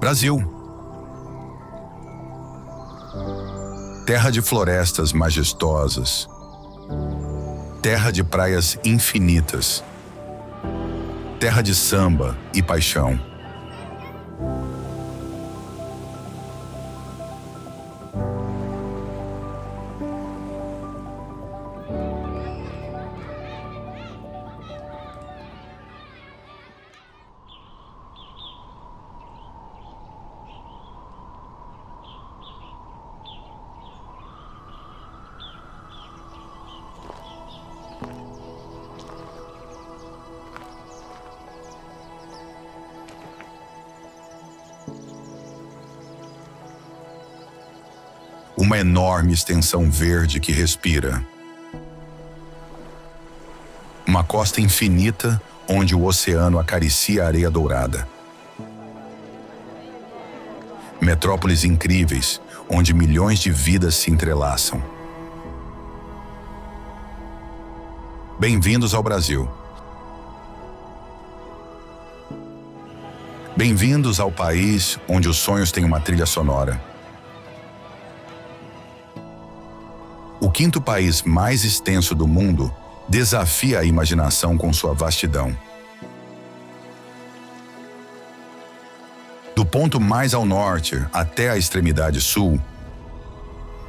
Brasil. Terra de florestas majestosas, terra de praias infinitas, terra de samba e paixão. Uma enorme extensão verde que respira. Uma costa infinita onde o oceano acaricia a areia dourada. Metrópoles incríveis onde milhões de vidas se entrelaçam. Bem-vindos ao Brasil. Bem-vindos ao país onde os sonhos têm uma trilha sonora. O quinto país mais extenso do mundo desafia a imaginação com sua vastidão. Do ponto mais ao norte até a extremidade sul,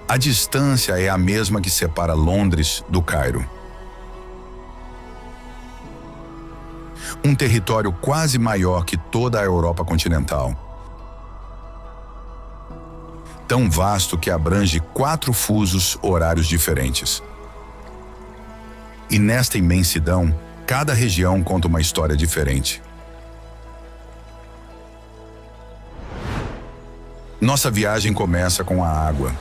a distância é a mesma que separa Londres do Cairo. Um território quase maior que toda a Europa continental. Tão vasto que abrange 4 fusos horários diferentes. E nesta imensidão, cada região conta uma história diferente. Nossa viagem começa com a água.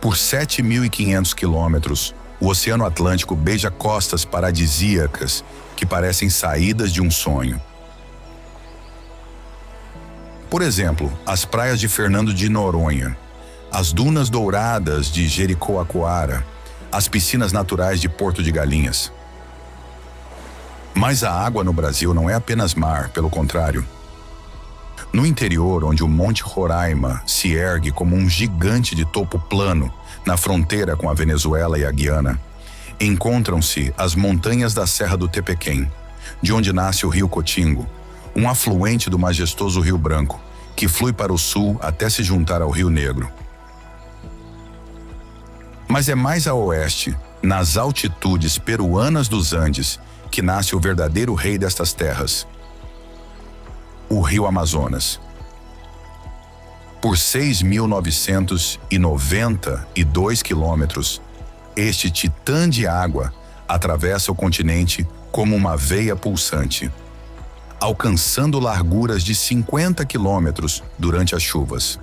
Por 7.500 quilômetros, o Oceano Atlântico beija costas paradisíacas que parecem saídas de um sonho. Por exemplo, as praias de Fernando de Noronha, as dunas douradas de Jericoacoara, as piscinas naturais de Porto de Galinhas. Mas a água no Brasil não é apenas mar, pelo contrário. No interior, onde o Monte Roraima se ergue como um gigante de topo plano, na fronteira com a Venezuela e a Guiana, encontram-se as montanhas da Serra do Tepequém, de onde nasce o Rio Cotingo, um afluente do majestoso Rio Branco, que flui para o sul até se juntar ao Rio Negro. Mas é mais a oeste, nas altitudes peruanas dos Andes, que nasce o verdadeiro rei destas terras, o Rio Amazonas. Por 6.992 quilômetros, este titã de água atravessa o continente como uma veia pulsante, alcançando larguras de 50 quilômetros durante as chuvas.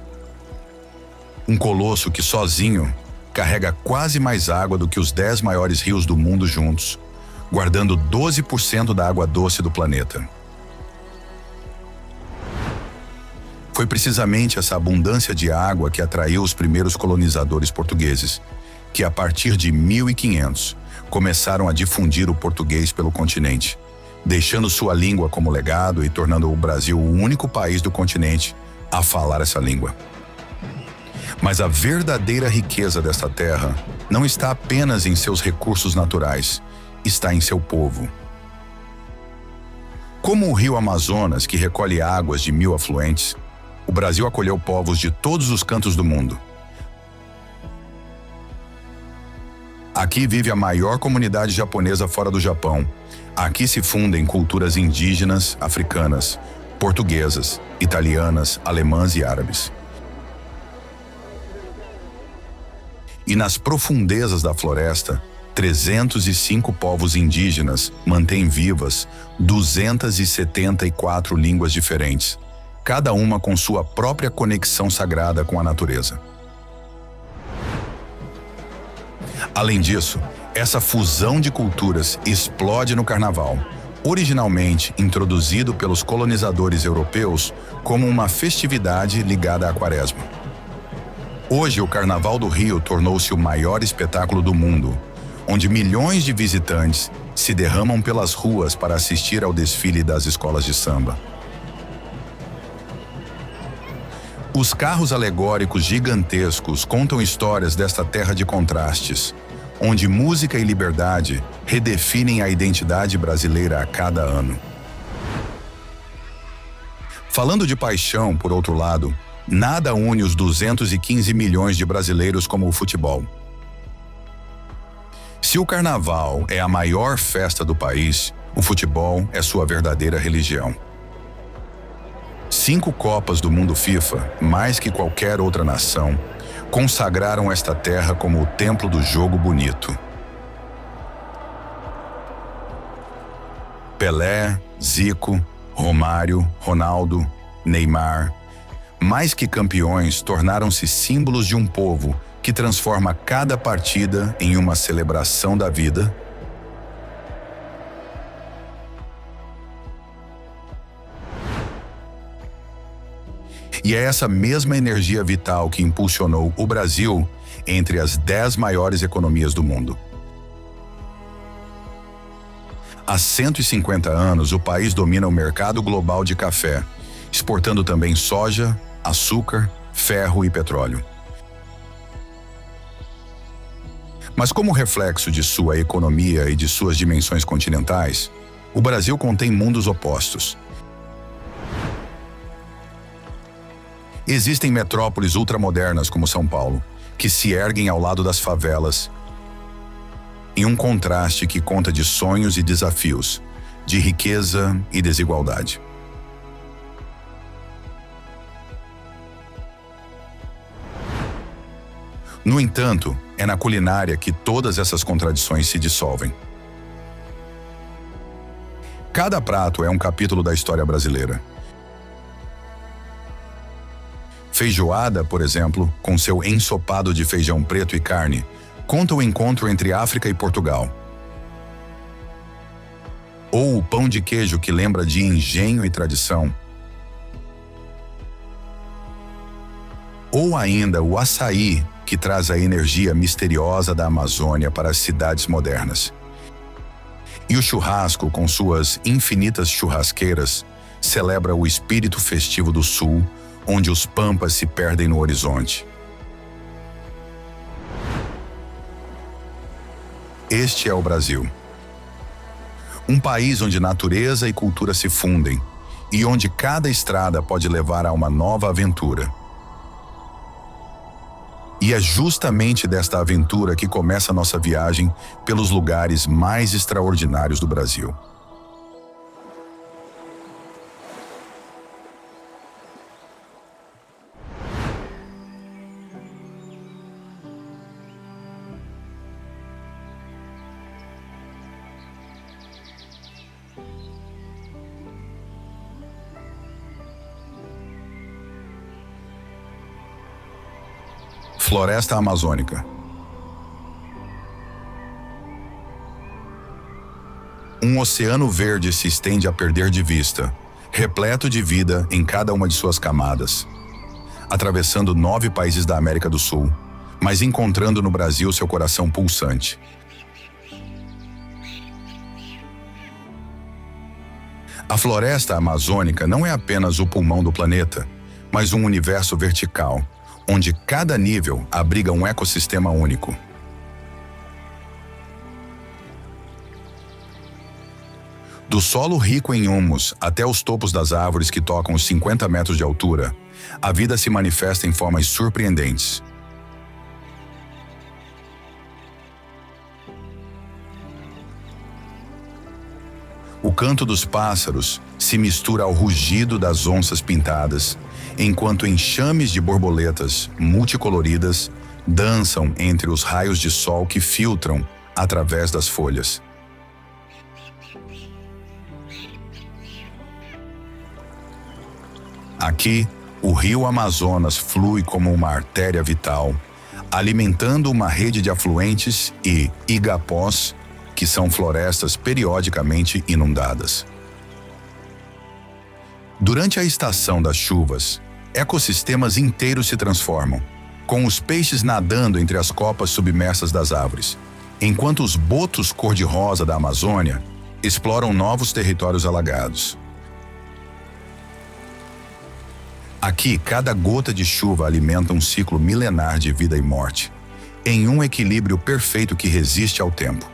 Um colosso que sozinho carrega quase mais água do que os 10 maiores rios do mundo juntos, guardando 12% da água doce do planeta. Foi precisamente essa abundância de água que atraiu os primeiros colonizadores portugueses, que a partir de 1500 começaram a difundir o português pelo continente, deixando sua língua como legado e tornando o Brasil o único país do continente a falar essa língua. Mas a verdadeira riqueza desta terra não está apenas em seus recursos naturais, está em seu povo. Como o rio Amazonas, que recolhe águas de 1000 afluentes, o Brasil acolheu povos de todos os cantos do mundo. Aqui vive a maior comunidade japonesa fora do Japão. Aqui se fundem culturas indígenas, africanas, portuguesas, italianas, alemãs e árabes. E nas profundezas da floresta, 305 povos indígenas mantêm vivas 274 línguas diferentes, cada uma com sua própria conexão sagrada com a natureza. Além disso, essa fusão de culturas explode no Carnaval, originalmente introduzido pelos colonizadores europeus como uma festividade ligada à Quaresma. Hoje, o Carnaval do Rio tornou-se o maior espetáculo do mundo, onde milhões de visitantes se derramam pelas ruas para assistir ao desfile das escolas de samba. Os carros alegóricos gigantescos contam histórias desta terra de contrastes, onde música e liberdade redefinem a identidade brasileira a cada ano. Falando de paixão, por outro lado, nada une os 215 milhões de brasileiros como o futebol. Se o carnaval é a maior festa do país, o futebol é sua verdadeira religião. 5 Copas do Mundo FIFA, mais que qualquer outra nação, consagraram esta terra como o templo do jogo bonito. Pelé, Zico, Romário, Ronaldo, Neymar, mais que campeões, tornaram-se símbolos de um povo que transforma cada partida em uma celebração da vida. E é essa mesma energia vital que impulsionou o Brasil entre as 10 maiores economias do mundo. Há 150 anos, o país domina o mercado global de café, exportando também soja, açúcar, ferro e petróleo. Mas como reflexo de sua economia e de suas dimensões continentais, o Brasil contém mundos opostos. Existem metrópoles ultramodernas como São Paulo, que se erguem ao lado das favelas, em um contraste que conta de sonhos e desafios, de riqueza e desigualdade. No entanto, é na culinária que todas essas contradições se dissolvem. Cada prato é um capítulo da história brasileira. Feijoada, por exemplo, com seu ensopado de feijão preto e carne, conta o encontro entre África e Portugal. Ou o pão de queijo, que lembra de engenho e tradição. Ou ainda o açaí, que traz a energia misteriosa da Amazônia para as cidades modernas. E o churrasco, com suas infinitas churrasqueiras, celebra o espírito festivo do Sul, onde os pampas se perdem no horizonte. Este é o Brasil. Um país onde natureza e cultura se fundem e onde cada estrada pode levar a uma nova aventura. E é justamente desta aventura que começa a nossa viagem pelos lugares mais extraordinários do Brasil. Floresta Amazônica. Um oceano verde se estende a perder de vista, repleto de vida em cada uma de suas camadas, atravessando 9 países da América do Sul, mas encontrando no Brasil seu coração pulsante. A floresta amazônica não é apenas o pulmão do planeta, mas um universo vertical, onde cada nível abriga um ecossistema único. Do solo rico em humus até os topos das árvores que tocam os 50 metros de altura, a vida se manifesta em formas surpreendentes. O canto dos pássaros se mistura ao rugido das onças pintadas, enquanto enxames de borboletas multicoloridas dançam entre os raios de sol que filtram através das folhas. Aqui, o rio Amazonas flui como uma artéria vital, alimentando uma rede de afluentes e igapós, que são florestas periodicamente inundadas. Durante a estação das chuvas, ecossistemas inteiros se transformam, com os peixes nadando entre as copas submersas das árvores, enquanto os botos cor-de-rosa da Amazônia exploram novos territórios alagados. Aqui, cada gota de chuva alimenta um ciclo milenar de vida e morte, em um equilíbrio perfeito que resiste ao tempo.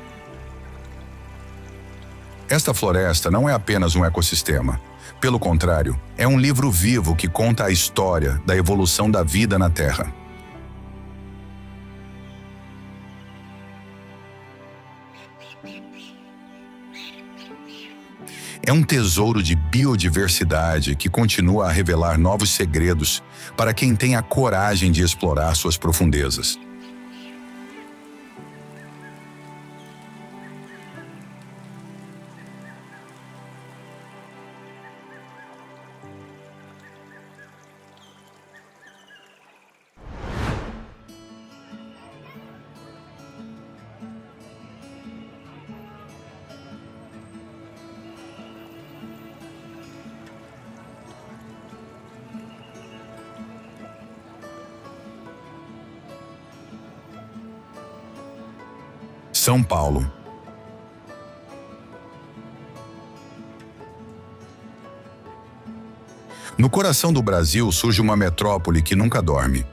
Esta floresta não é apenas um ecossistema. Pelo contrário, é um livro vivo que conta a história da evolução da vida na Terra. É um tesouro de biodiversidade que continua a revelar novos segredos para quem tem a coragem de explorar suas profundezas. São Paulo. No coração do Brasil surge uma metrópole que nunca dorme.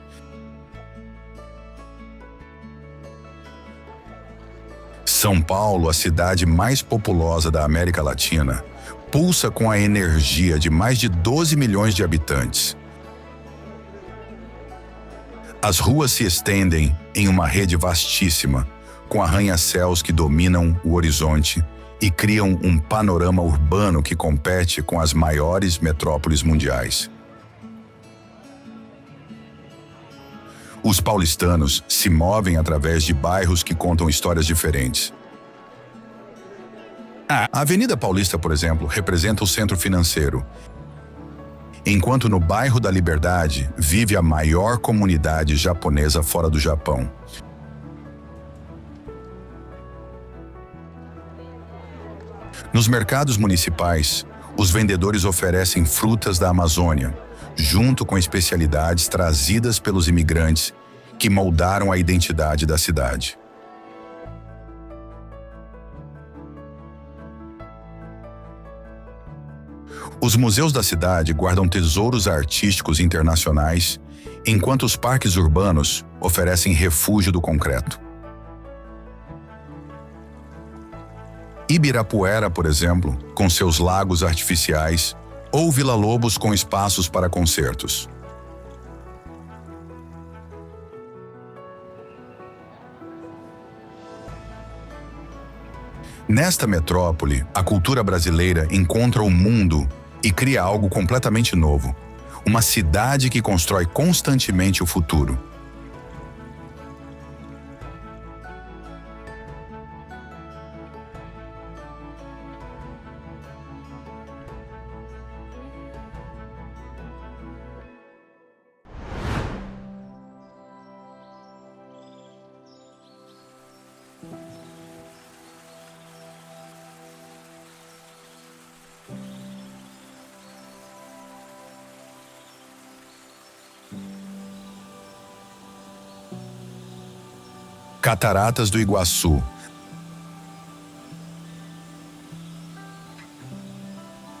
São Paulo, a cidade mais populosa da América Latina, pulsa com a energia de mais de 12 milhões de habitantes. As ruas se estendem em uma rede vastíssima, com arranha-céus que dominam o horizonte e criam um panorama urbano que compete com as maiores metrópoles mundiais. Os paulistanos se movem através de bairros que contam histórias diferentes. A Avenida Paulista, por exemplo, representa o centro financeiro, enquanto no bairro da Liberdade vive a maior comunidade japonesa fora do Japão. Nos mercados municipais, os vendedores oferecem frutas da Amazônia, junto com especialidades trazidas pelos imigrantes que moldaram a identidade da cidade. Os museus da cidade guardam tesouros artísticos internacionais, enquanto os parques urbanos oferecem refúgio do concreto. Ibirapuera, por exemplo, com seus lagos artificiais, ou Vila Lobos com espaços para concertos. Nesta metrópole, a cultura brasileira encontra o mundo e cria algo completamente novo. Uma cidade que constrói constantemente o futuro. Cataratas do Iguaçu.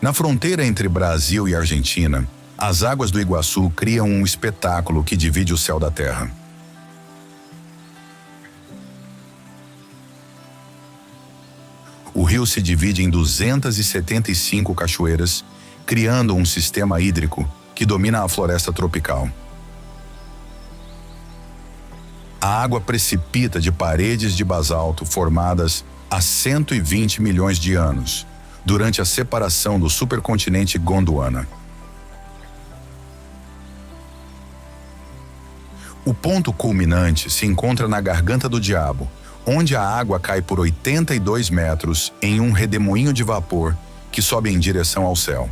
Na fronteira entre Brasil e Argentina, as águas do Iguaçu criam um espetáculo que divide o céu da terra. O rio se divide em 275 cachoeiras, criando um sistema hídrico que domina a floresta tropical. A água precipita de paredes de basalto formadas há 120 milhões de anos, durante a separação do supercontinente Gondwana. O ponto culminante se encontra na Garganta do Diabo, onde a água cai por 82 metros em um redemoinho de vapor que sobe em direção ao céu.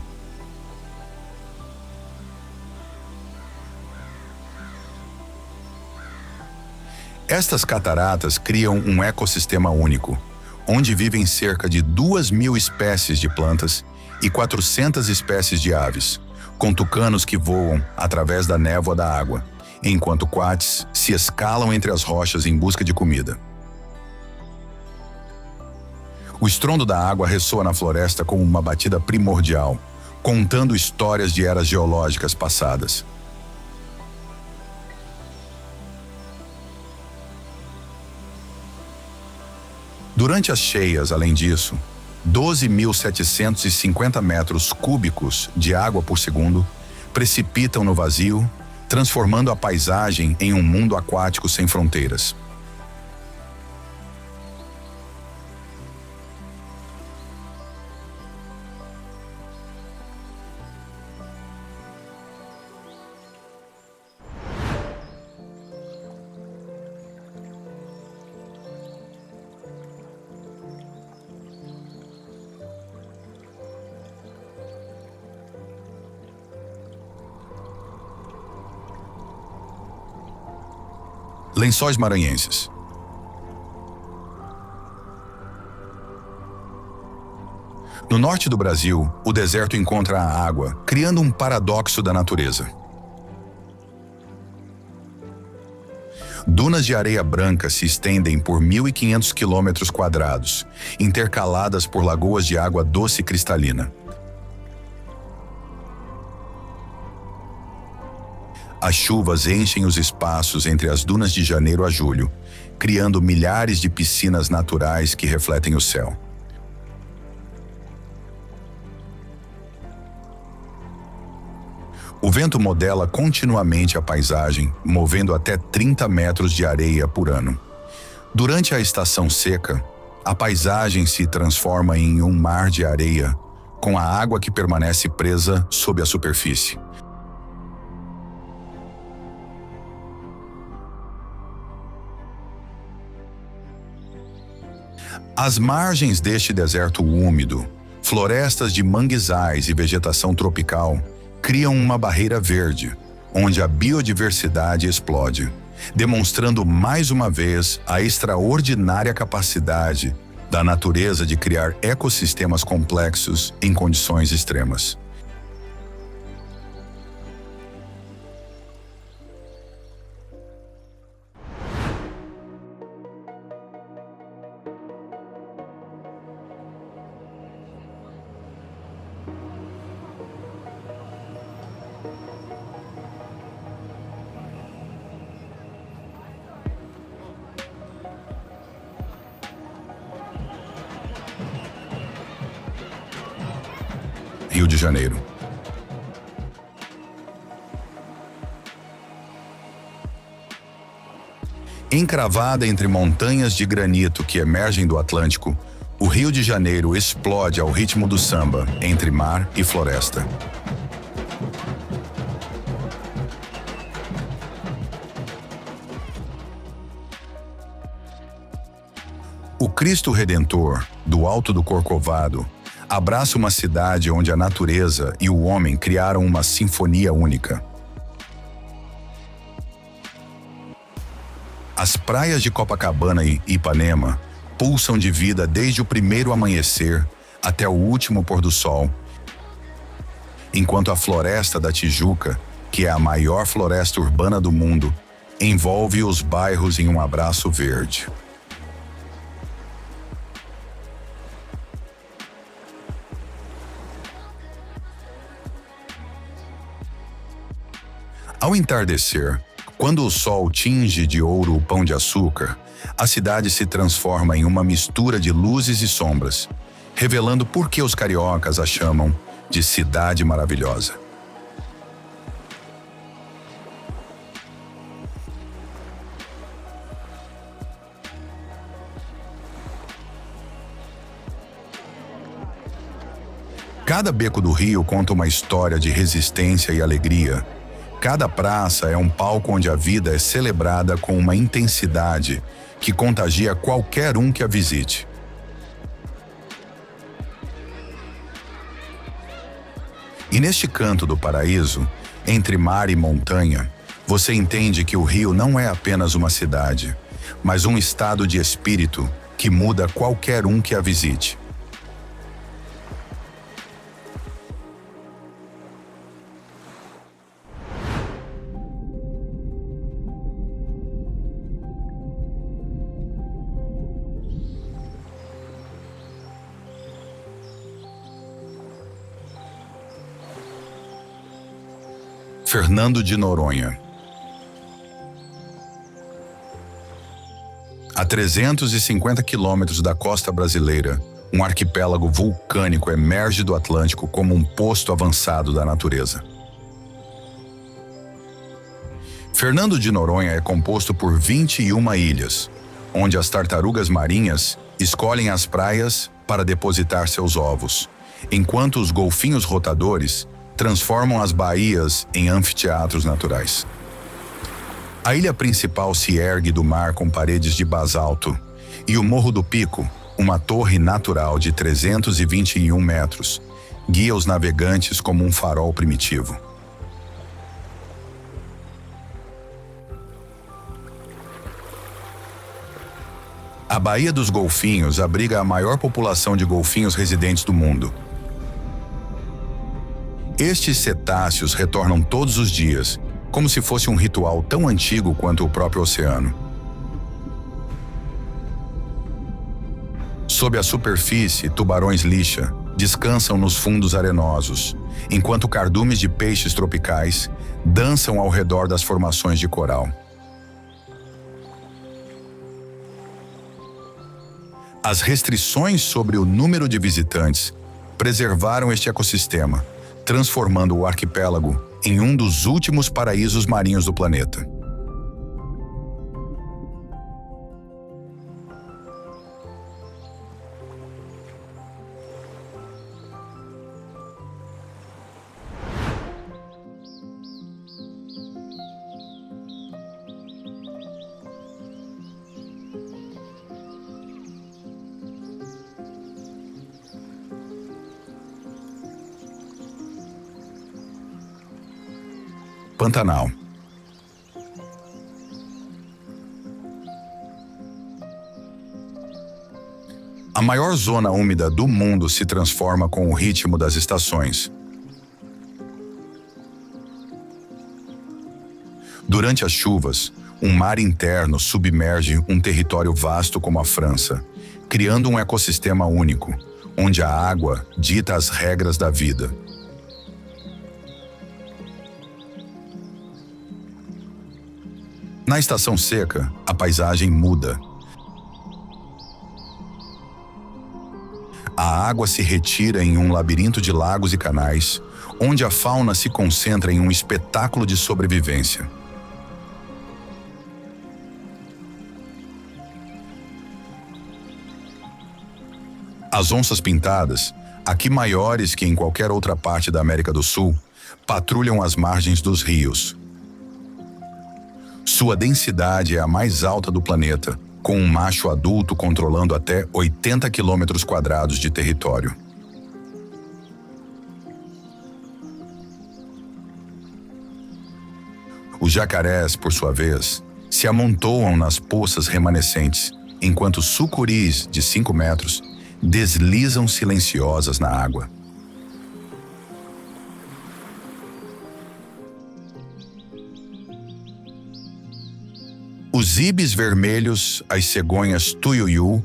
Estas cataratas criam um ecossistema único, onde vivem cerca de 2.000 espécies de plantas e 400 espécies de aves, com tucanos que voam através da névoa da água, enquanto coatis se escalam entre as rochas em busca de comida. O estrondo da água ressoa na floresta como uma batida primordial, contando histórias de eras geológicas passadas. Durante as cheias, além disso, 12.750 metros cúbicos de água por segundo precipitam no vazio, transformando a paisagem em um mundo aquático sem fronteiras. Lençóis Maranhenses. No norte do Brasil, o deserto encontra a água, criando um paradoxo da natureza. Dunas de areia branca se estendem por 1.500 quilômetros quadrados, intercaladas por lagoas de água doce e cristalina. As chuvas enchem os espaços entre as dunas de janeiro a julho, criando milhares de piscinas naturais que refletem o céu. O vento modela continuamente a paisagem, movendo até 30 metros de areia por ano. Durante a estação seca, a paisagem se transforma em um mar de areia, com a água que permanece presa sob a superfície. Às margens deste deserto úmido, florestas de manguezais e vegetação tropical criam uma barreira verde, onde a biodiversidade explode, demonstrando mais uma vez a extraordinária capacidade da natureza de criar ecossistemas complexos em condições extremas. Rio de Janeiro. Encravada entre montanhas de granito que emergem do Atlântico, o Rio de Janeiro explode ao ritmo do samba, entre mar e floresta. O Cristo Redentor, do Alto do Corcovado, abraça uma cidade onde a natureza e o homem criaram uma sinfonia única. As praias de Copacabana e Ipanema pulsam de vida desde o primeiro amanhecer até o último pôr do sol, enquanto a Floresta da Tijuca, que é a maior floresta urbana do mundo, envolve os bairros em um abraço verde. Ao entardecer, quando o sol tinge de ouro o Pão de Açúcar, a cidade se transforma em uma mistura de luzes e sombras, revelando por que os cariocas a chamam de Cidade Maravilhosa. Cada beco do Rio conta uma história de resistência e alegria. Cada praça é um palco onde a vida é celebrada com uma intensidade que contagia qualquer um que a visite. E neste canto do paraíso, entre mar e montanha, você entende que o Rio não é apenas uma cidade, mas um estado de espírito que muda qualquer um que a visite. Fernando de Noronha. A 350 quilômetros da costa brasileira, um arquipélago vulcânico emerge do Atlântico como um posto avançado da natureza. Fernando de Noronha é composto por 21 ilhas, onde as tartarugas marinhas escolhem as praias para depositar seus ovos, enquanto os golfinhos rotadores transformam as baías em anfiteatros naturais. A ilha principal se ergue do mar com paredes de basalto, e o Morro do Pico, uma torre natural de 321 metros, guia os navegantes como um farol primitivo. A Baía dos Golfinhos abriga a maior população de golfinhos residentes do mundo. Estes cetáceos retornam todos os dias, como se fosse um ritual tão antigo quanto o próprio oceano. Sob a superfície, tubarões-lixa descansam nos fundos arenosos, enquanto cardumes de peixes tropicais dançam ao redor das formações de coral. As restrições sobre o número de visitantes preservaram este ecossistema, transformando o arquipélago em um dos últimos paraísos marinhos do planeta. Pantanal. A maior zona úmida do mundo se transforma com o ritmo das estações. Durante as chuvas, um mar interno submerge um território vasto como a França, criando um ecossistema único, onde a água dita as regras da vida. Na estação seca, a paisagem muda. A água se retira em um labirinto de lagos e canais, onde a fauna se concentra em um espetáculo de sobrevivência. As onças pintadas, aqui maiores que em qualquer outra parte da América do Sul, patrulham as margens dos rios. Sua densidade é a mais alta do planeta, com um macho adulto controlando até 80 quilômetros quadrados de território. Os jacarés, por sua vez, se amontoam nas poças remanescentes, enquanto sucuris de 5 metros deslizam silenciosas na água. Os ibis vermelhos, as cegonhas tuiuiu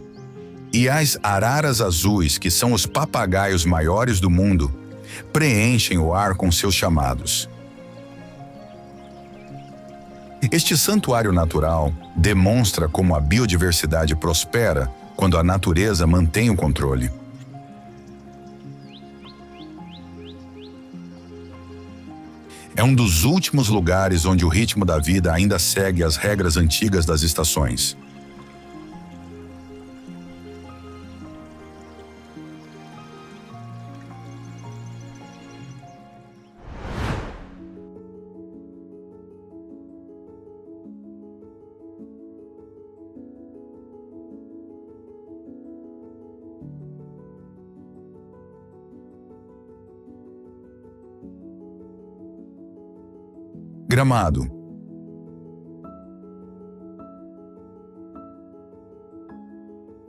e as araras azuis, que são os papagaios maiores do mundo, preenchem o ar com seus chamados. Este santuário natural demonstra como a biodiversidade prospera quando a natureza mantém o controle. É um dos últimos lugares onde o ritmo da vida ainda segue as regras antigas das estações. Gramado.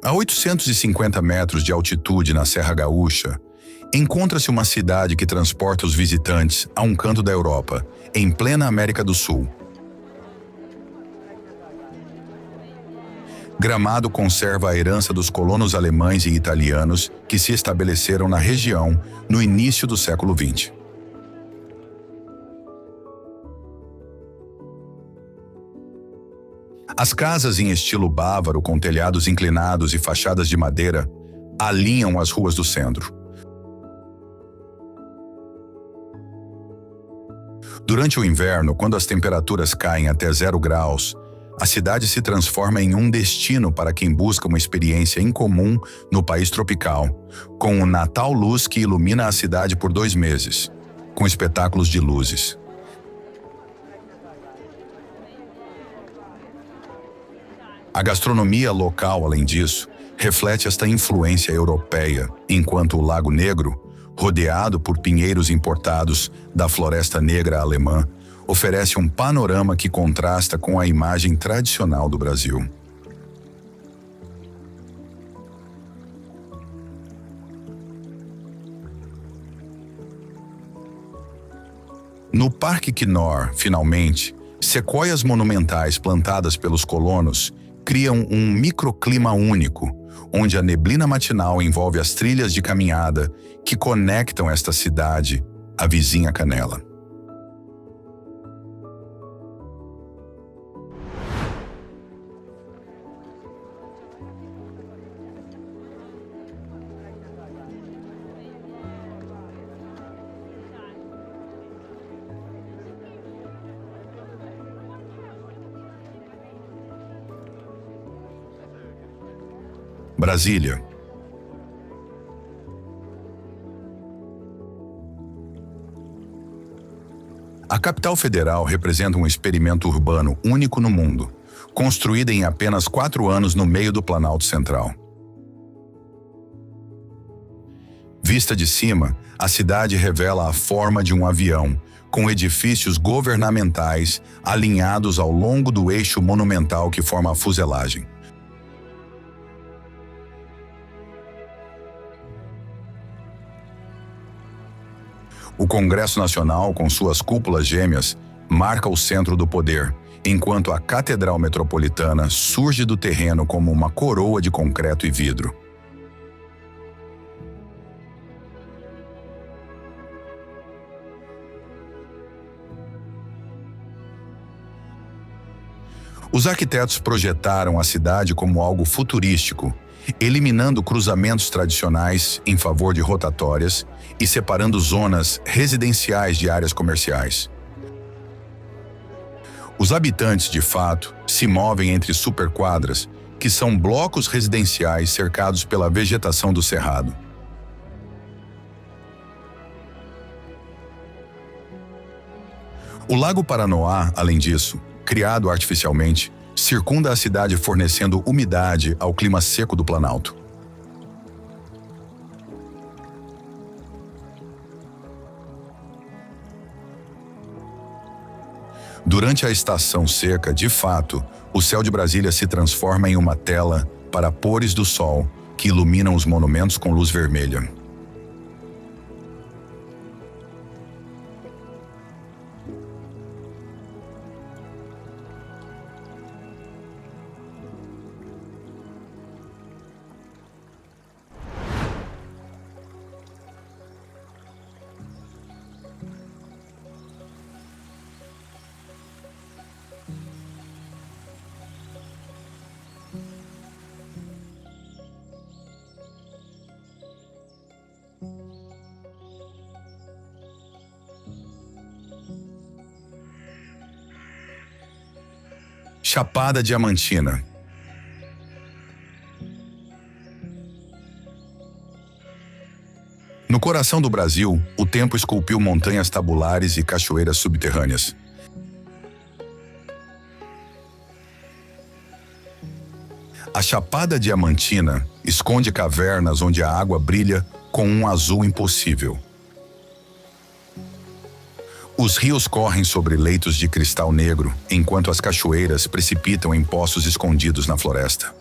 A 850 metros de altitude na Serra Gaúcha, encontra-se uma cidade que transporta os visitantes a um canto da Europa, em plena América do Sul. Gramado conserva a herança dos colonos alemães e italianos que se estabeleceram na região no início do século XX. As casas em estilo bávaro, com telhados inclinados e fachadas de madeira, alinham as ruas do centro. Durante o inverno, quando as temperaturas caem até 0 graus, a cidade se transforma em um destino para quem busca uma experiência incomum no país tropical, com o Natal Luz que ilumina a cidade por 2 meses, com espetáculos de luzes. A gastronomia local, além disso, reflete esta influência europeia, enquanto o Lago Negro, rodeado por pinheiros importados da Floresta Negra alemã, oferece um panorama que contrasta com a imagem tradicional do Brasil. No Parque Knorr, finalmente, sequoias monumentais plantadas pelos colonos criam um microclima único, onde a neblina matinal envolve as trilhas de caminhada que conectam esta cidade à vizinha Canela. Brasília. A capital federal representa um experimento urbano único no mundo, construída em apenas 4 anos no meio do Planalto Central. Vista de cima, a cidade revela a forma de um avião, com edifícios governamentais alinhados ao longo do eixo monumental que forma a fuselagem. O Congresso Nacional, com suas cúpulas gêmeas, marca o centro do poder, enquanto a Catedral Metropolitana surge do terreno como uma coroa de concreto e vidro. Os arquitetos projetaram a cidade como algo futurístico, eliminando cruzamentos tradicionais em favor de rotatórias e separando zonas residenciais de áreas comerciais. Os habitantes, de fato, se movem entre superquadras, que são blocos residenciais cercados pela vegetação do cerrado. O Lago Paranoá, além disso, criado artificialmente, circunda a cidade fornecendo umidade ao clima seco do Planalto. Durante a estação seca, de fato, o céu de Brasília se transforma em uma tela para pores do sol que iluminam os monumentos com luz vermelha. Chapada Diamantina. No coração do Brasil, o tempo esculpiu montanhas tabulares e cachoeiras subterrâneas. A Chapada Diamantina esconde cavernas onde a água brilha com um azul impossível. Os rios correm sobre leitos de cristal negro, enquanto as cachoeiras precipitam em poços escondidos na floresta.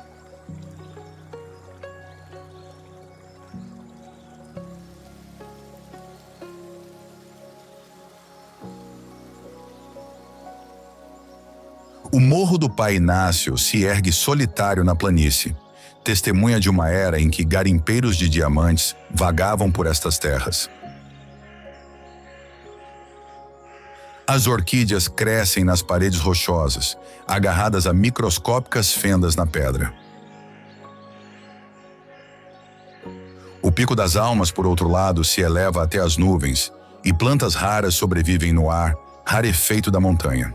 O Morro do Pai Inácio se ergue solitário na planície, testemunha de uma era em que garimpeiros de diamantes vagavam por estas terras. As orquídeas crescem nas paredes rochosas, agarradas a microscópicas fendas na pedra. O Pico das Almas, por outro lado, se eleva até as nuvens, e plantas raras sobrevivem no ar, rarefeito da montanha.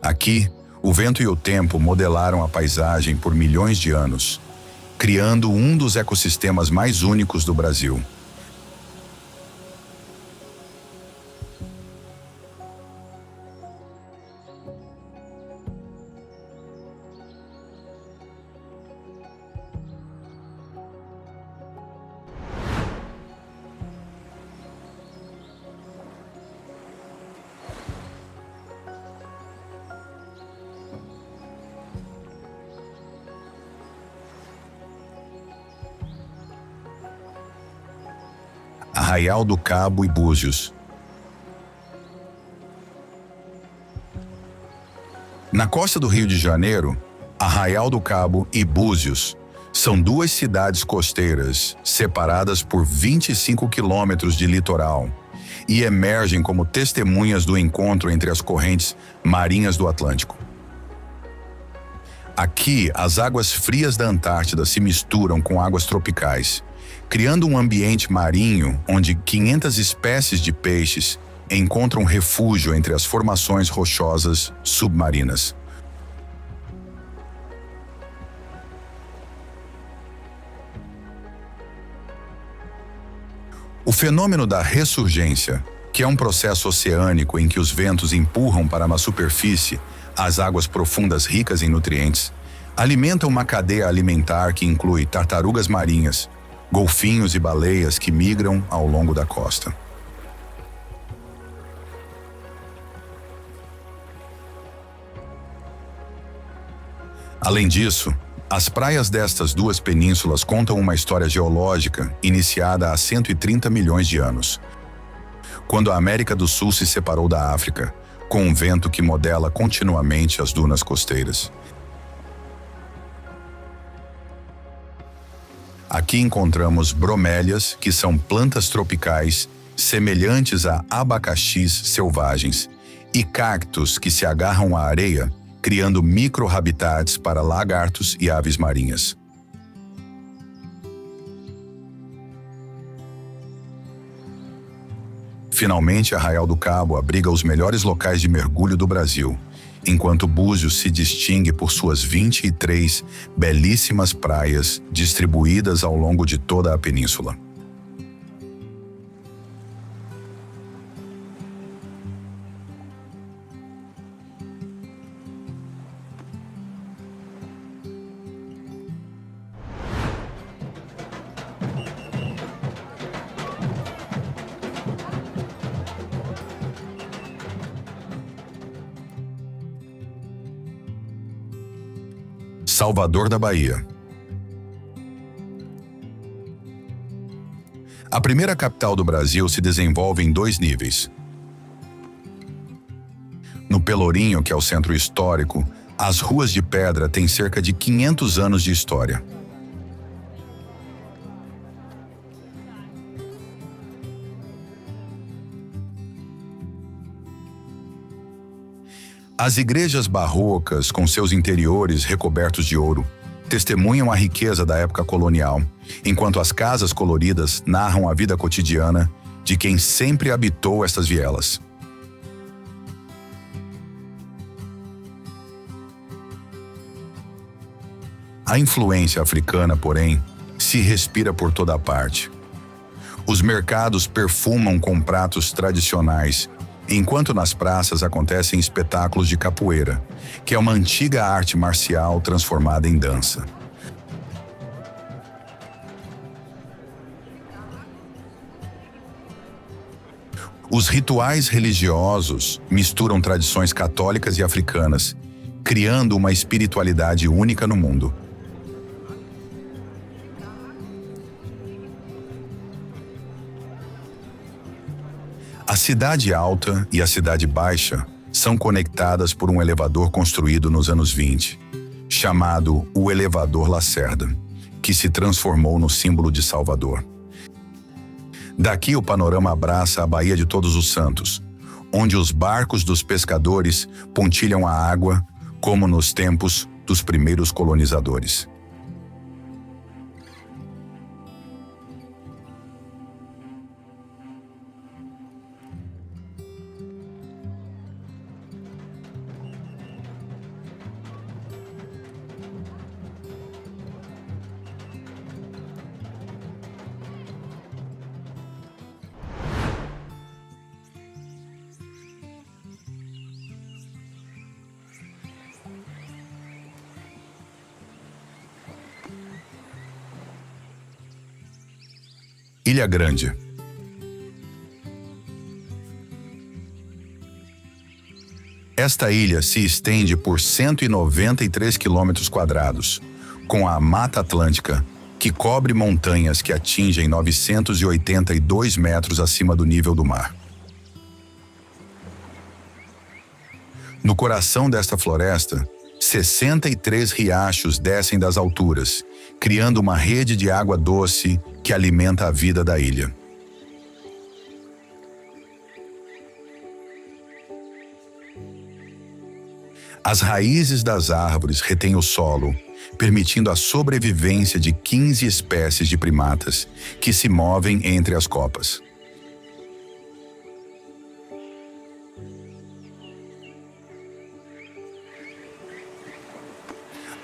Aqui, o vento e o tempo modelaram a paisagem por milhões de anos, criando um dos ecossistemas mais únicos do Brasil. Arraial do Cabo e Búzios. Na costa do Rio de Janeiro, Arraial do Cabo e Búzios são duas cidades costeiras separadas por 25 quilômetros de litoral e emergem como testemunhas do encontro entre as correntes marinhas do Atlântico. Aqui, as águas frias da Antártida se misturam com águas tropicais, criando um ambiente marinho onde 500 espécies de peixes encontram refúgio entre as formações rochosas submarinas. O fenômeno da ressurgência, que é um processo oceânico em que os ventos empurram para uma superfície as águas profundas ricas em nutrientes, alimenta uma cadeia alimentar que inclui tartarugas marinhas, golfinhos e baleias que migram ao longo da costa. Além disso, as praias destas duas penínsulas contam uma história geológica iniciada há 130 milhões de anos, quando a América do Sul se separou da África, com um vento que modela continuamente as dunas costeiras. Aqui encontramos bromélias, que são plantas tropicais semelhantes a abacaxis selvagens, e cactos que se agarram à areia, criando micro-habitats para lagartos e aves marinhas. Finalmente, Arraial do Cabo abriga os melhores locais de mergulho do Brasil, enquanto Búzios se distingue por suas 23 belíssimas praias distribuídas ao longo de toda a península. Salvador da Bahia. A primeira capital do Brasil se desenvolve em 2 níveis. No Pelourinho, que é o centro histórico, as ruas de pedra têm cerca de 500 anos de história. As igrejas barrocas, com seus interiores recobertos de ouro, testemunham a riqueza da época colonial, enquanto as casas coloridas narram a vida cotidiana de quem sempre habitou estas vielas. A influência africana, porém, se respira por toda parte. Os mercados perfumam com pratos tradicionais, enquanto nas praças acontecem espetáculos de capoeira, que é uma antiga arte marcial transformada em dança. Os rituais religiosos misturam tradições católicas e africanas, criando uma espiritualidade única no mundo. A Cidade Alta e a Cidade Baixa são conectadas por um elevador construído nos anos 20, chamado o Elevador Lacerda, que se transformou no símbolo de Salvador. Daqui o panorama abraça a Baía de Todos os Santos, onde os barcos dos pescadores pontilham a água, como nos tempos dos primeiros colonizadores. Ilha Grande. Esta ilha se estende por 193 quilômetros quadrados, com a Mata Atlântica, que cobre montanhas que atingem 982 metros acima do nível do mar. No coração desta floresta, 63 riachos descem das alturas, criando uma rede de água doce que alimenta a vida da ilha. As raízes das árvores retêm o solo, permitindo a sobrevivência de 15 espécies de primatas que se movem entre as copas.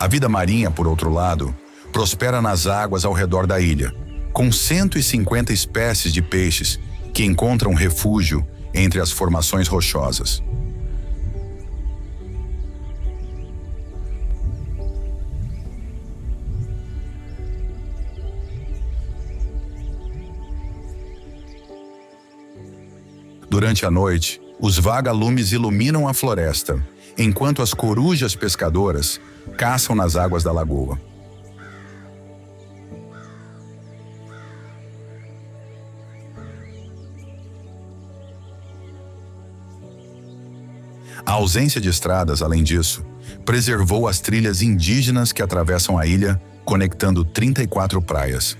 A vida marinha, por outro lado, prospera nas águas ao redor da ilha, com 150 espécies de peixes que encontram refúgio entre as formações rochosas. Durante a noite, os vagalumes iluminam a floresta, enquanto as corujas pescadoras caçam nas águas da lagoa. A ausência de estradas, além disso, preservou as trilhas indígenas que atravessam a ilha, conectando 34 praias.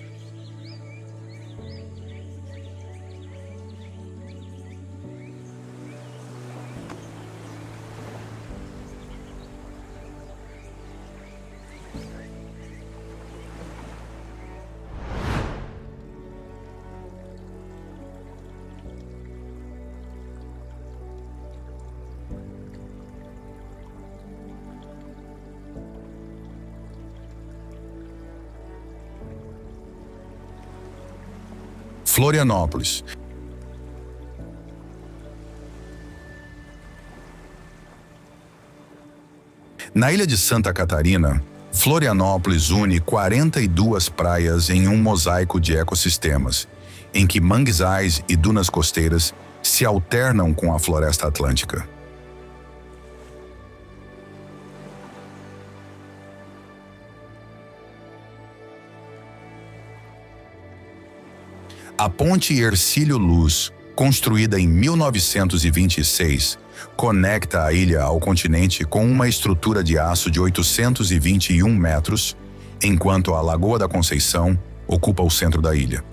Florianópolis. Na ilha de Santa Catarina, Florianópolis une 42 praias em um mosaico de ecossistemas, em que manguezais e dunas costeiras se alternam com a floresta atlântica. A ponte Hercílio Luz, construída em 1926, conecta a ilha ao continente com uma estrutura de aço de 821 metros, enquanto a Lagoa da Conceição ocupa o centro da ilha.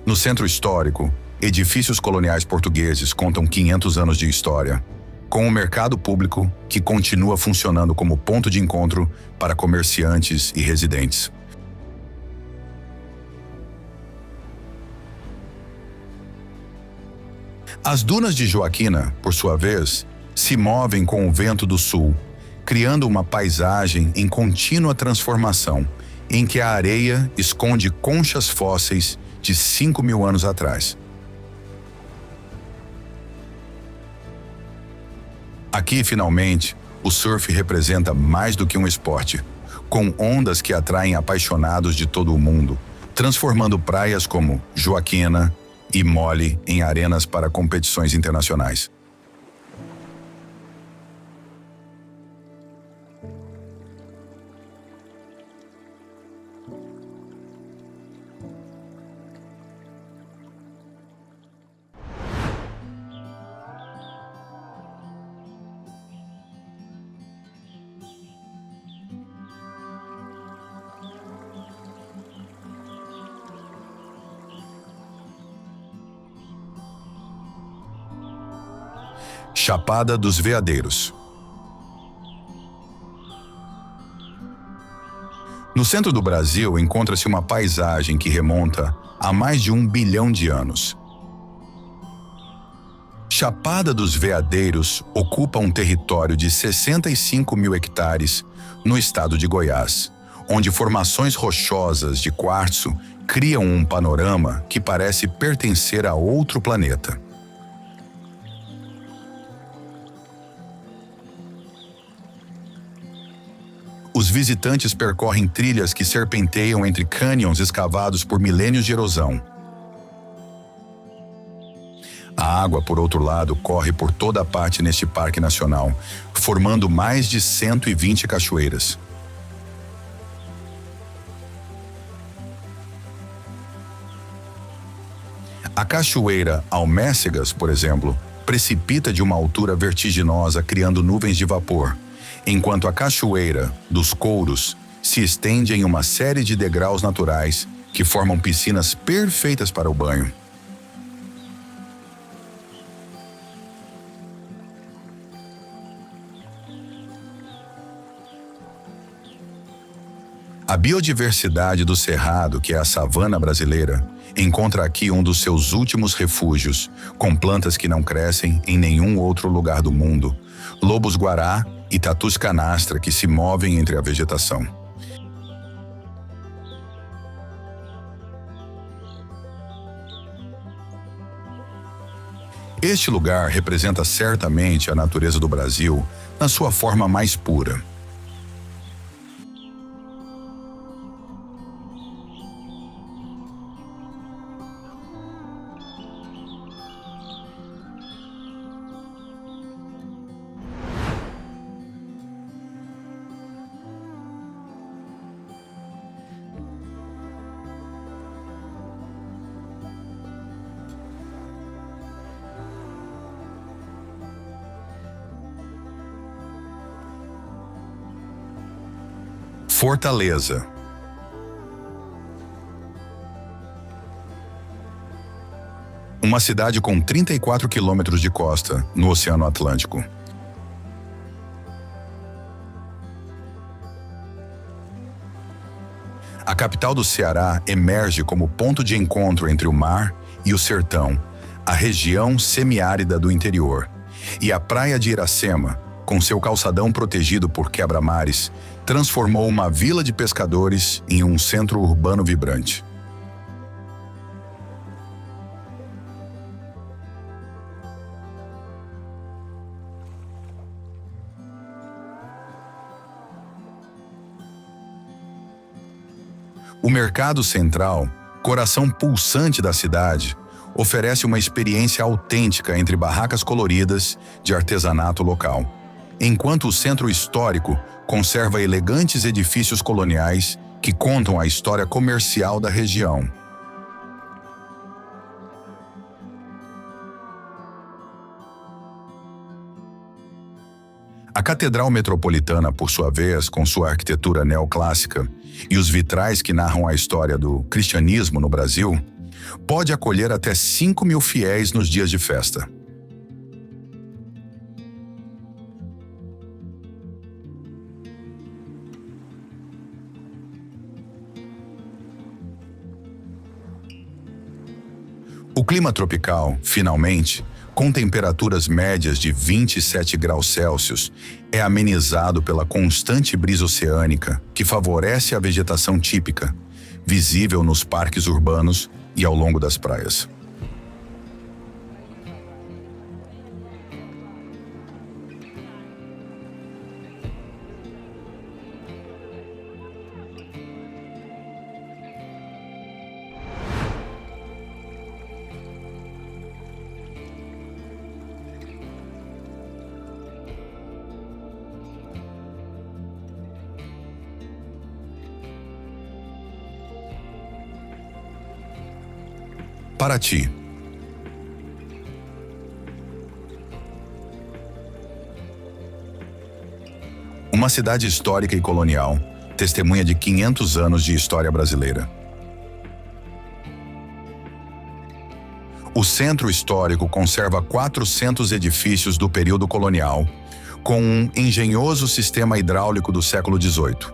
No centro histórico, edifícios coloniais portugueses contam 500 anos de história, com um mercado público que continua funcionando como ponto de encontro para comerciantes e residentes. As dunas de Joaquina, por sua vez, se movem com o vento do sul, criando uma paisagem em contínua transformação, em que a areia esconde conchas fósseis de 5.000 anos atrás. Aqui, finalmente, o surf representa mais do que um esporte, com ondas que atraem apaixonados de todo o mundo, transformando praias como Joaquina e Mole em arenas para competições internacionais. Chapada dos Veadeiros. No centro do Brasil encontra-se uma paisagem que remonta a mais de 1 bilhão de anos. Chapada dos Veadeiros ocupa um território de 65 mil hectares no estado de Goiás, onde formações rochosas de quartzo criam um panorama que parece pertencer a outro planeta. Os visitantes percorrem trilhas que serpenteiam entre cânions escavados por milênios de erosão. A água, por outro lado, corre por toda a parte neste parque nacional, formando mais de 120 cachoeiras. A cachoeira Almécegas, por exemplo, precipita de uma altura vertiginosa, criando nuvens de vapor, enquanto a cachoeira dos Couros se estende em uma série de degraus naturais que formam piscinas perfeitas para o banho. A biodiversidade do Cerrado, que é a savana brasileira, encontra aqui um dos seus últimos refúgios, com plantas que não crescem em nenhum outro lugar do mundo, lobos-guará e tatus canastra que se movem entre a vegetação. Este lugar representa certamente a natureza do Brasil na sua forma mais pura. Fortaleza. Uma cidade com 34 quilômetros de costa no Oceano Atlântico. A capital do Ceará emerge como ponto de encontro entre o mar e o sertão, a região semiárida do interior, e a praia de Iracema, com seu calçadão protegido por quebra-mares, transformou uma vila de pescadores em um centro urbano vibrante. O Mercado Central, coração pulsante da cidade, oferece uma experiência autêntica entre barracas coloridas de artesanato local, enquanto o centro histórico conserva elegantes edifícios coloniais que contam a história comercial da região. A Catedral Metropolitana, por sua vez, com sua arquitetura neoclássica e os vitrais que narram a história do cristianismo no Brasil, pode acolher até 5.000 fiéis nos dias de festa. O clima tropical, finalmente, com temperaturas médias de 27 graus Celsius, é amenizado pela constante brisa oceânica que favorece a vegetação típica, visível nos parques urbanos e ao longo das praias. Paraty. Uma cidade histórica e colonial, testemunha de 500 anos de história brasileira. O centro histórico conserva 400 edifícios do período colonial, com um engenhoso sistema hidráulico do século XVIII.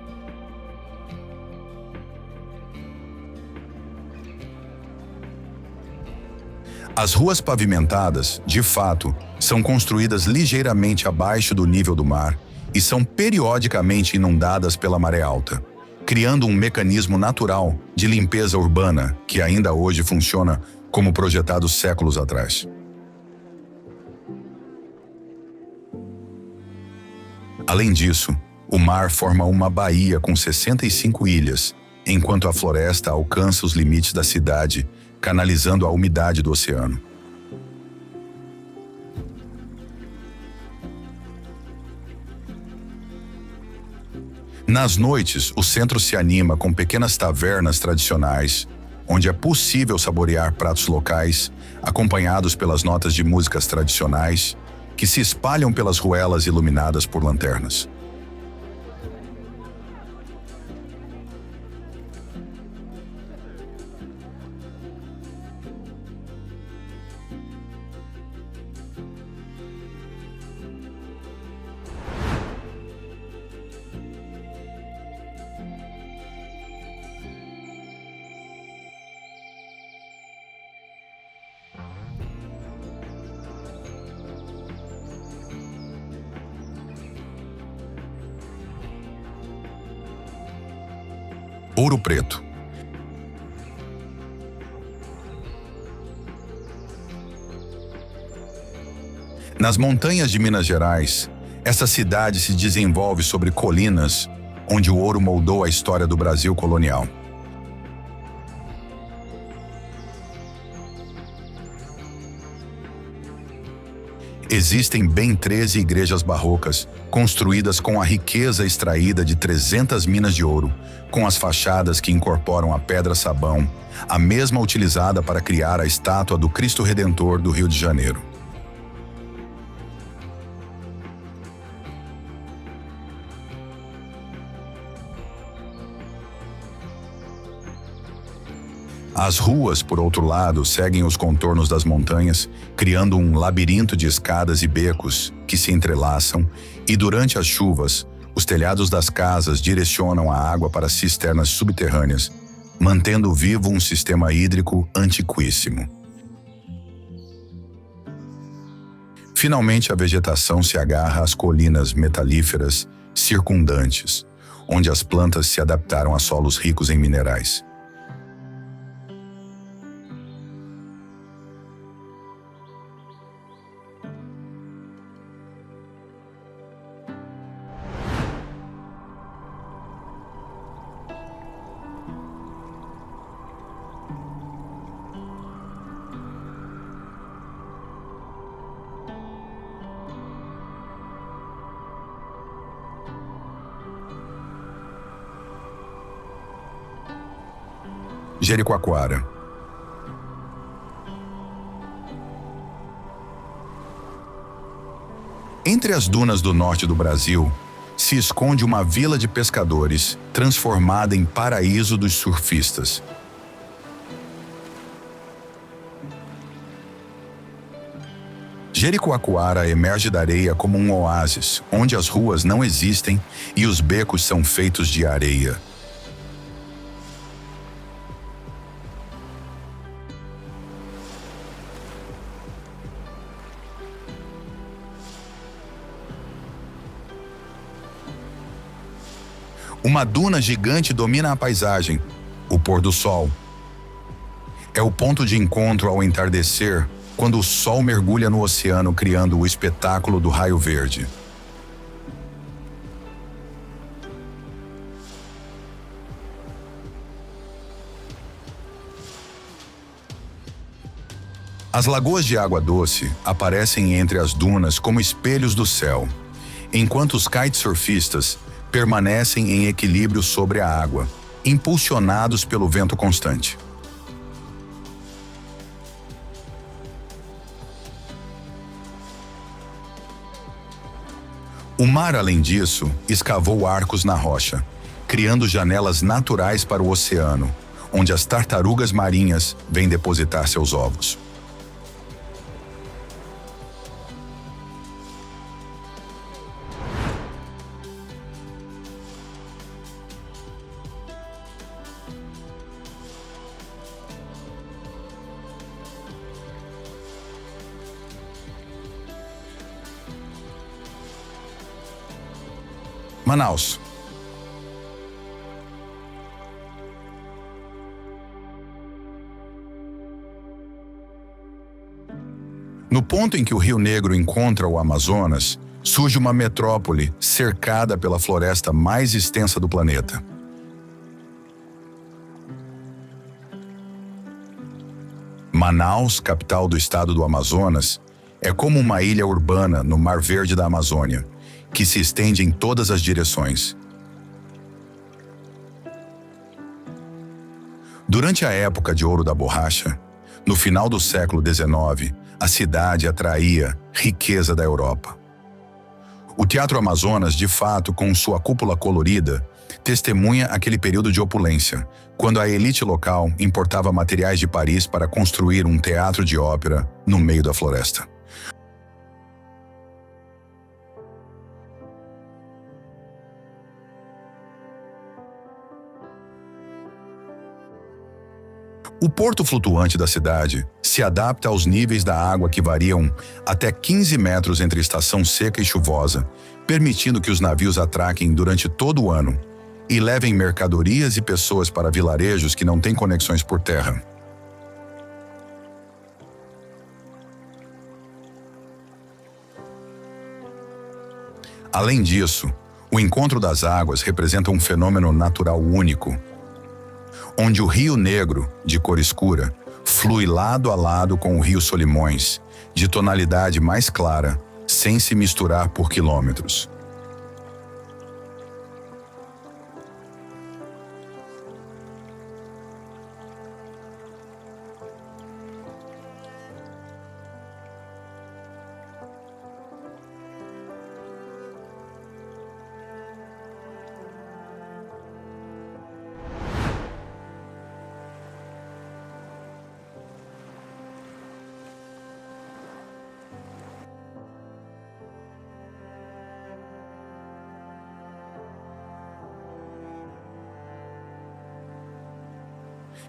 As ruas pavimentadas, de fato, são construídas ligeiramente abaixo do nível do mar e são periodicamente inundadas pela maré alta, criando um mecanismo natural de limpeza urbana que ainda hoje funciona como projetado séculos atrás. Além disso, o mar forma uma baía com 65 ilhas, enquanto a floresta alcança os limites da cidade, canalizando a umidade do oceano. Nas noites, o centro se anima com pequenas tavernas tradicionais, onde é possível saborear pratos locais, acompanhados pelas notas de músicas tradicionais, que se espalham pelas ruelas iluminadas por lanternas. Ouro Preto. Nas montanhas de Minas Gerais, essa cidade se desenvolve sobre colinas, onde o ouro moldou a história do Brasil colonial. Existem bem 13 igrejas barrocas, construídas com a riqueza extraída de 300 minas de ouro, com as fachadas que incorporam a pedra-sabão, a mesma utilizada para criar a estátua do Cristo Redentor do Rio de Janeiro. As ruas, por outro lado, seguem os contornos das montanhas, criando um labirinto de escadas e becos que se entrelaçam, e durante as chuvas, os telhados das casas direcionam a água para cisternas subterrâneas, mantendo vivo um sistema hídrico antiquíssimo. Finalmente, a vegetação se agarra às colinas metalíferas circundantes, onde as plantas se adaptaram a solos ricos em minerais. Jericoacoara. Entre as dunas do norte do Brasil, se esconde uma vila de pescadores, transformada em paraíso dos surfistas. Jericoacoara emerge da areia como um oásis, onde as ruas não existem e os becos são feitos de areia. Uma duna gigante domina a paisagem, o pôr do sol. É o ponto de encontro ao entardecer, quando o sol mergulha no oceano, criando o espetáculo do raio verde. As lagoas de água doce aparecem entre as dunas como espelhos do céu, enquanto os kitesurfistas permanecem em equilíbrio sobre a água, impulsionados pelo vento constante. O mar, além disso, escavou arcos na rocha, criando janelas naturais para o oceano, onde as tartarugas marinhas vêm depositar seus ovos. Manaus. No ponto em que o Rio Negro encontra o Amazonas, surge uma metrópole cercada pela floresta mais extensa do planeta. Manaus, capital do estado do Amazonas, é como uma ilha urbana no Mar Verde da Amazônia, que se estende em todas as direções. Durante a época de ouro da borracha, no final do século XIX, a cidade atraía riqueza da Europa. O Teatro Amazonas, de fato, com sua cúpula colorida, testemunha aquele período de opulência, quando a elite local importava materiais de Paris para construir um teatro de ópera no meio da floresta. O porto flutuante da cidade se adapta aos níveis da água que variam até 15 metros entre estação seca e chuvosa, permitindo que os navios atraquem durante todo o ano e levem mercadorias e pessoas para vilarejos que não têm conexões por terra. Além disso, o encontro das águas representa um fenômeno natural único, onde o Rio Negro, de cor escura, flui lado a lado com o Rio Solimões, de tonalidade mais clara, sem se misturar por quilômetros.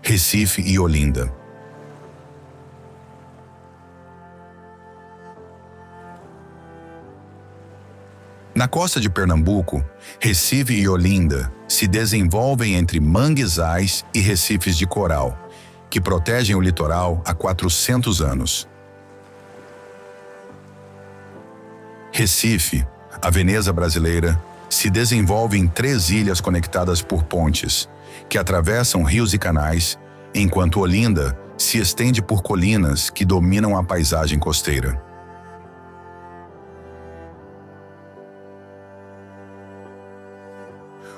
Recife e Olinda. Na costa de Pernambuco, Recife e Olinda se desenvolvem entre manguezais e recifes de coral, que protegem o litoral há 400 anos. Recife, a Veneza brasileira, se desenvolve em 3 ilhas conectadas por pontes, que atravessam rios e canais, enquanto Olinda se estende por colinas que dominam a paisagem costeira.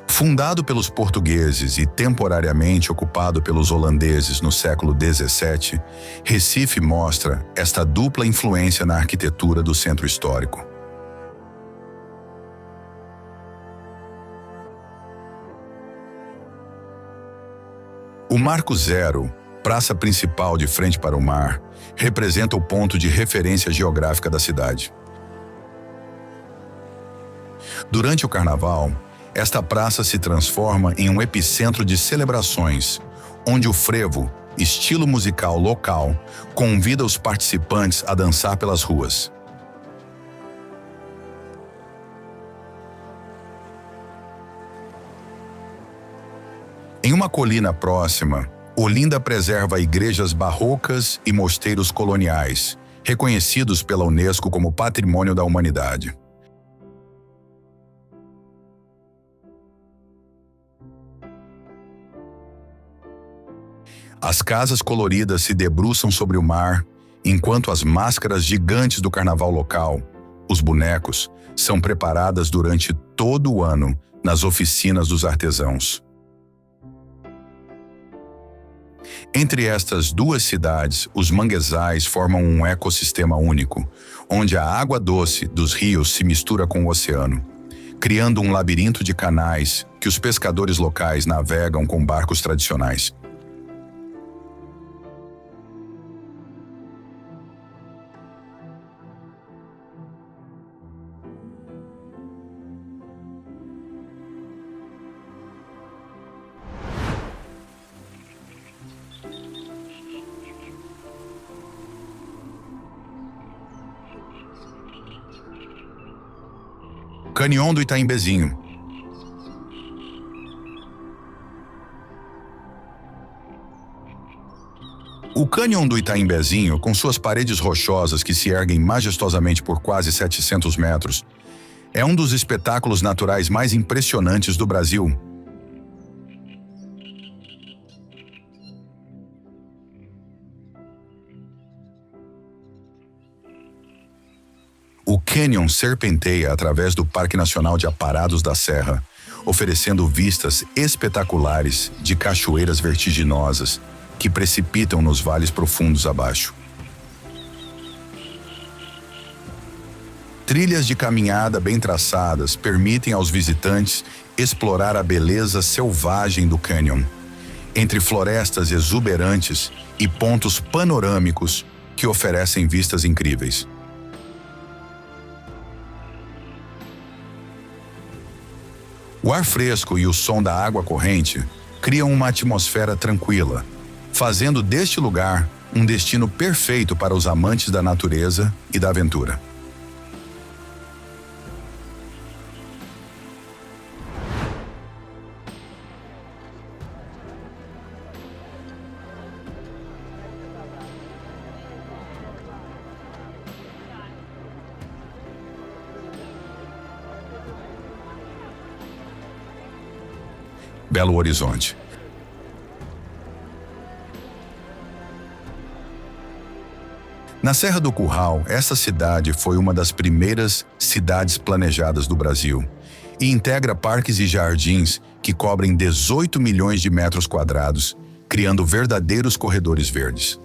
Fundado pelos portugueses e temporariamente ocupado pelos holandeses no século XVII, Recife mostra esta dupla influência na arquitetura do centro histórico. O Marco Zero, praça principal de frente para o mar, representa o ponto de referência geográfica da cidade. Durante o Carnaval, esta praça se transforma em um epicentro de celebrações, onde o frevo, estilo musical local, convida os participantes a dançar pelas ruas. Em uma colina próxima, Olinda preserva igrejas barrocas e mosteiros coloniais, reconhecidos pela Unesco como Patrimônio da Humanidade. As casas coloridas se debruçam sobre o mar, enquanto as máscaras gigantes do carnaval local, os bonecos, são preparadas durante todo o ano nas oficinas dos artesãos. Entre estas duas cidades, os manguezais formam um ecossistema único, onde a água doce dos rios se mistura com o oceano, criando um labirinto de canais que os pescadores locais navegam com barcos tradicionais. Canyon do Itaimbezinho. O cânion do Itaimbezinho, com suas paredes rochosas que se erguem majestosamente por quase 700 metros, é um dos espetáculos naturais mais impressionantes do Brasil. O cânion serpenteia através do Parque Nacional de Aparados da Serra, oferecendo vistas espetaculares de cachoeiras vertiginosas que precipitam nos vales profundos abaixo. Trilhas de caminhada bem traçadas permitem aos visitantes explorar a beleza selvagem do cânion, entre florestas exuberantes e pontos panorâmicos que oferecem vistas incríveis. O ar fresco e o som da água corrente criam uma atmosfera tranquila, fazendo deste lugar um destino perfeito para os amantes da natureza e da aventura. Belo Horizonte. Na Serra do Curral, essa cidade foi uma das primeiras cidades planejadas do Brasil e integra parques e jardins que cobrem 18 milhões de metros quadrados, criando verdadeiros corredores verdes.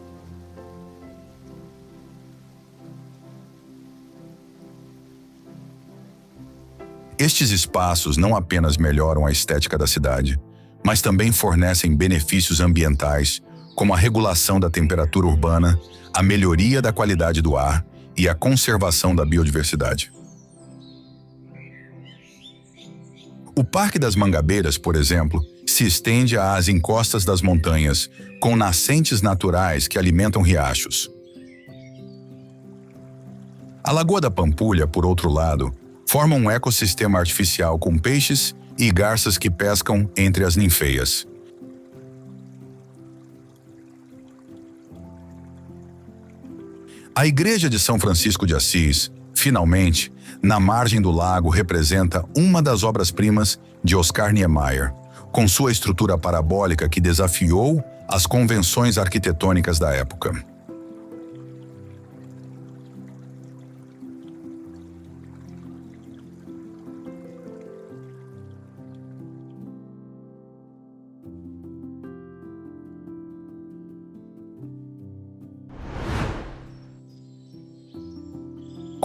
Estes espaços não apenas melhoram a estética da cidade, mas também fornecem benefícios ambientais, como a regulação da temperatura urbana, a melhoria da qualidade do ar e a conservação da biodiversidade. O Parque das Mangabeiras, por exemplo, se estende às encostas das montanhas, com nascentes naturais que alimentam riachos. A Lagoa da Pampulha, por outro lado, forma um ecossistema artificial com peixes e garças que pescam entre as ninféias. A Igreja de São Francisco de Assis, finalmente, na margem do lago, representa uma das obras-primas de Oscar Niemeyer, com sua estrutura parabólica que desafiou as convenções arquitetônicas da época.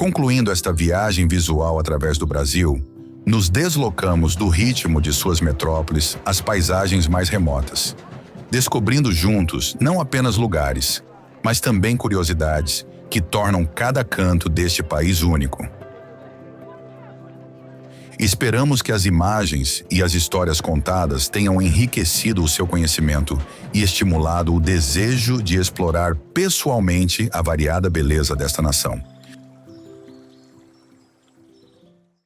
Concluindo esta viagem visual através do Brasil, nos deslocamos do ritmo de suas metrópoles às paisagens mais remotas, descobrindo juntos não apenas lugares, mas também curiosidades que tornam cada canto deste país único. Esperamos que as imagens e as histórias contadas tenham enriquecido o seu conhecimento e estimulado o desejo de explorar pessoalmente a variada beleza desta nação.